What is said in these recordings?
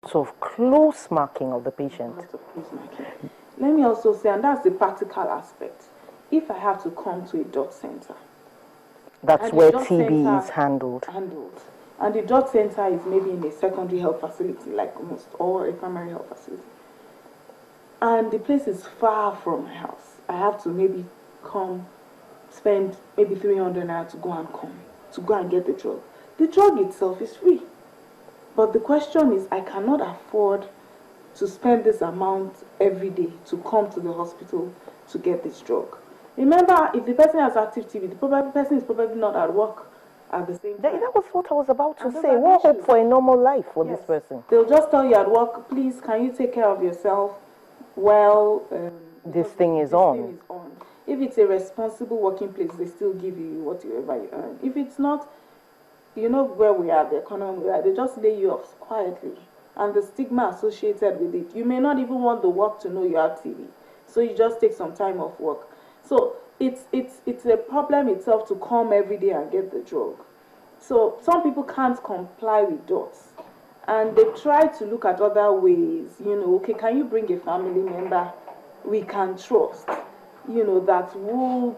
sort of close marking of the patient. A lot of close marking. Let me also say, and that's the practical aspect, if I have to come to a dot center, that's where TB is handled. And the dot center is maybe in a secondary health facility, like almost, or a primary health facility. And the place is far from my house. I have to maybe spend maybe 300 naira to go and get the drug. The drug itself is free. But the question is, I cannot afford to spend this amount every day to come to the hospital to get this drug. Remember, if the person has active TB, the person is probably not at work at the same time. That was what I was about to say. What hope for a normal life for this person? They'll just tell you at work, please, can you take care of yourself while this thing is on. If it's a responsible working place, they still give you whatever you earn. If it's not, you know where we are, the economy we are, they just lay you off quietly. And the stigma associated with it, you may not even want the work to know you have TB. So you just take some time off work. So it's a problem itself to come every day and get the drug. So some people can't comply with dots. And they try to look at other ways, okay, can you bring a family member we can trust, that would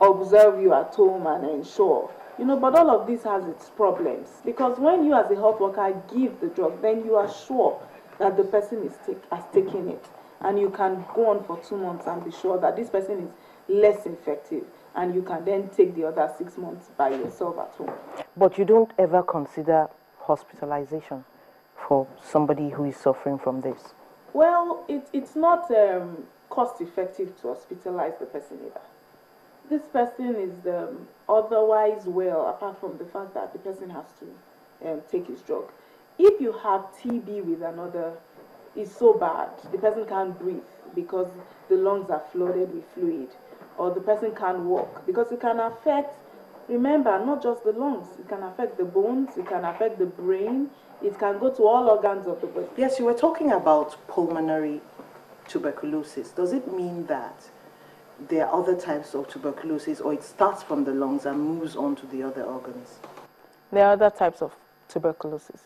observe you at home and ensure, but all of this has its problems. Because when you as a health worker give the drug, then you are sure that the person has taken it. And you can go on for 2 months and be sure that this person is less infective. And you can then take the other 6 months by yourself at home. But you don't ever consider hospitalization for somebody who is suffering from this? Well, it's not cost effective to hospitalize the person either. This person is otherwise well, apart from the fact that the person has to take his drug. If you have TB with another, it's so bad. The person can't breathe because the lungs are flooded with fluid, or the person can't walk because it can affect, remember, not just the lungs, it can affect the bones, it can affect the brain, it can go to all organs of the body. Yes, you were talking about pulmonary tuberculosis. Does it mean that there are other types of tuberculosis, or it starts from the lungs and moves on to the other organs? There are other types of tuberculosis.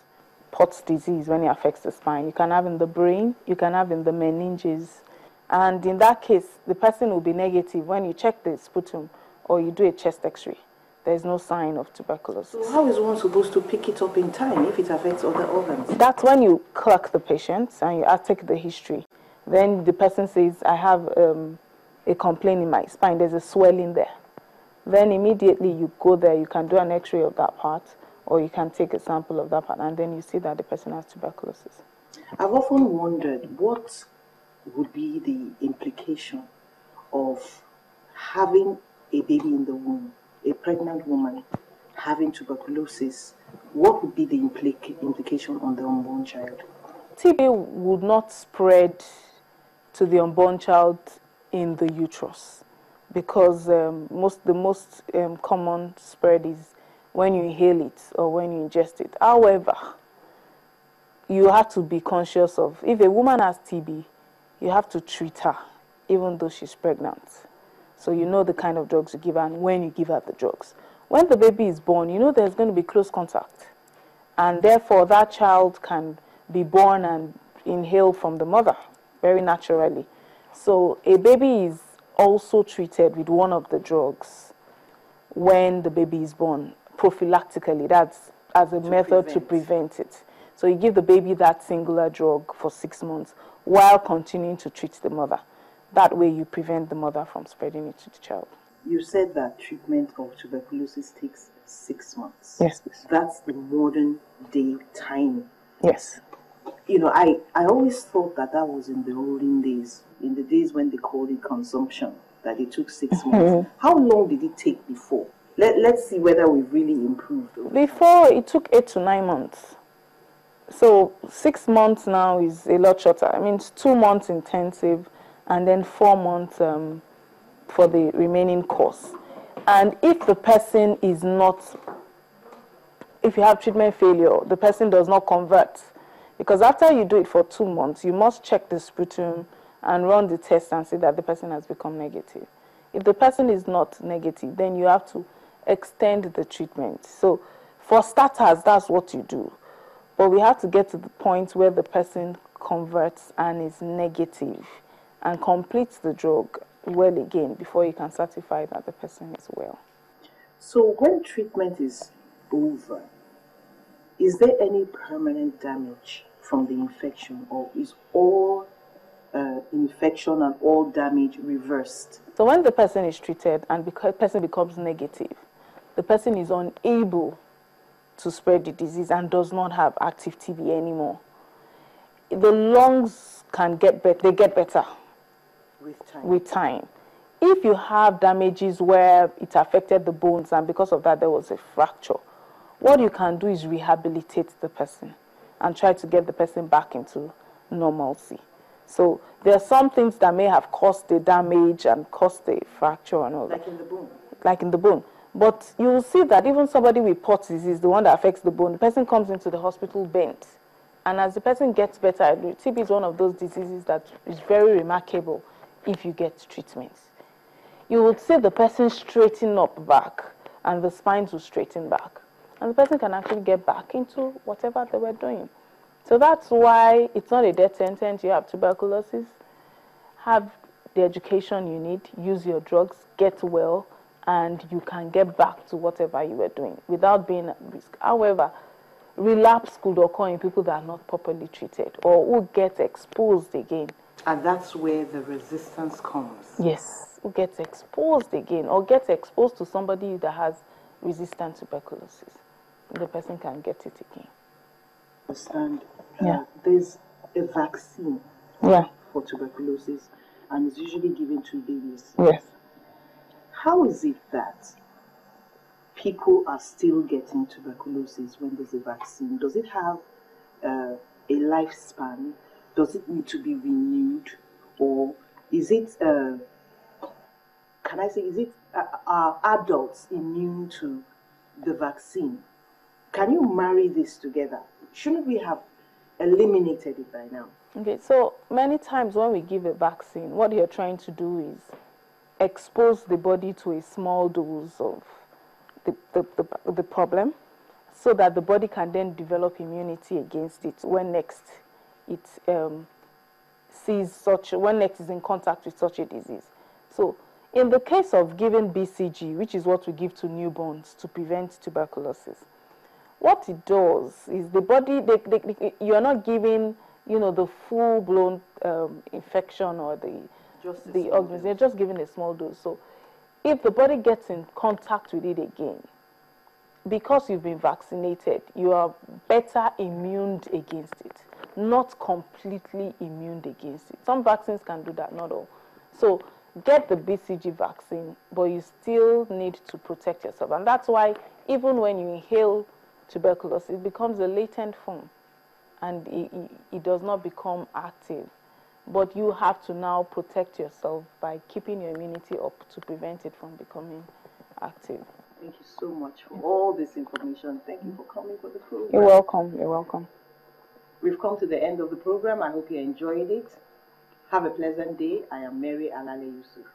Pott's disease, when it affects the spine, you can have in the brain, you can have in the meninges. And in that case, the person will be negative when you check the sputum or you do a chest x-ray. There's no sign of tuberculosis. So how is one supposed to pick it up in time if it affects other organs? That's when you clock the patient and you take the history. Then the person says, I have a complaint in my spine, there's a swelling there. Then immediately you go there, you can do an x-ray of that part, or you can take a sample of that part, and then you see that the person has tuberculosis. I've often wondered what would be the implication of having a baby in the womb, a pregnant woman having tuberculosis. What would be the implication on the unborn child? TB would not spread to the unborn child in the uterus because the most common spread is when you inhale it or when you ingest it. However, you have to be conscious of, if a woman has TB, you have to treat her even though she's pregnant. So you know the kind of drugs you give her and when you give her the drugs. When the baby is born, you know there's going to be close contact. And therefore, that child can be born and inhale from the mother very naturally. So a baby is also treated with one of the drugs when the baby is born, prophylactically. That's as a method to prevent it. So you give the baby that singular drug for 6 months while continuing to treat the mother. That way you prevent the mother from spreading it to the child. You said that treatment of tuberculosis takes 6 months. Yes. That's the modern day time. Yes. I always thought that was in the olden days, in the days when they called it consumption, that it took 6 months. How long did it take before? Let's see whether we've really improved. Before, it took 8 to 9 months. So 6 months now is a lot shorter. I mean, it's 2 months intensive and then 4 months for the remaining course. And if the person is not, if you have treatment failure, the person does not convert. Because after you do it for 2 months, you must check the sputum and run the test and see that the person has become negative. If the person is not negative, then you have to extend the treatment. So for starters, that's what you do. But we have to get to the point where the person converts and is negative and completes the drug well again before you can certify that the person is well. So when treatment is over, is there any permanent damage from the infection, or is all infection and all damage reversed? So when the person is treated and the person becomes negative, the person is unable to spread the disease and does not have active TB anymore. The lungs can get better, they get better with time. If you have damages where it affected the bones and because of that there was a fracture, what you can do is rehabilitate the person and try to get the person back into normalcy. So there are some things that may have caused the damage and caused the fracture and all that. Like in the bone? Like in the bone. But you will see that even somebody with Pott's disease, the one that affects the bone, the person comes into the hospital bent. And as the person gets better, TB is one of those diseases that is very remarkable if you get treatment. You would see the person straighten up back and the spines will straighten back. And the person can actually get back into whatever they were doing. So that's why it's not a death sentence. You have tuberculosis, have the education you need, use your drugs, get well, and you can get back to whatever you were doing without being at risk. However, relapse could occur in people that are not properly treated or who get exposed again. And that's where the resistance comes. Yes, who gets exposed again or gets exposed to somebody that has resistant tuberculosis. The person can get it again. Understand? Yeah. There's a vaccine for tuberculosis, and it's usually given to babies. Yes. How is it that people are still getting tuberculosis when there's a vaccine? Does it have a lifespan? Does it need to be renewed? Or is it, are adults immune to the vaccine? Can you marry this together? Shouldn't we have eliminated it by now? Okay, so many times when we give a vaccine, what you're trying to do is expose the body to a small dose of the problem so that the body can then develop immunity against it when next it when next is in contact with such a disease. So in the case of giving BCG, which is what we give to newborns to prevent tuberculosis, what it does is the body, you're not giving, the full-blown infection or the organism. You're just giving a small dose. So if the body gets in contact with it again, because you've been vaccinated, you are better immune against it, not completely immune against it. Some vaccines can do that, not all. So get the BCG vaccine, but you still need to protect yourself. And that's why even when you inhale tuberculosis, it becomes a latent form and it does not become active. But you have to now protect yourself by keeping your immunity up to prevent it from becoming active. Thank you so much for all this information. Thank you for coming for the program. You're welcome. You're welcome. We've come to the end of the program. I hope you enjoyed it. Have a pleasant day. I am Mary Alale Yusuf.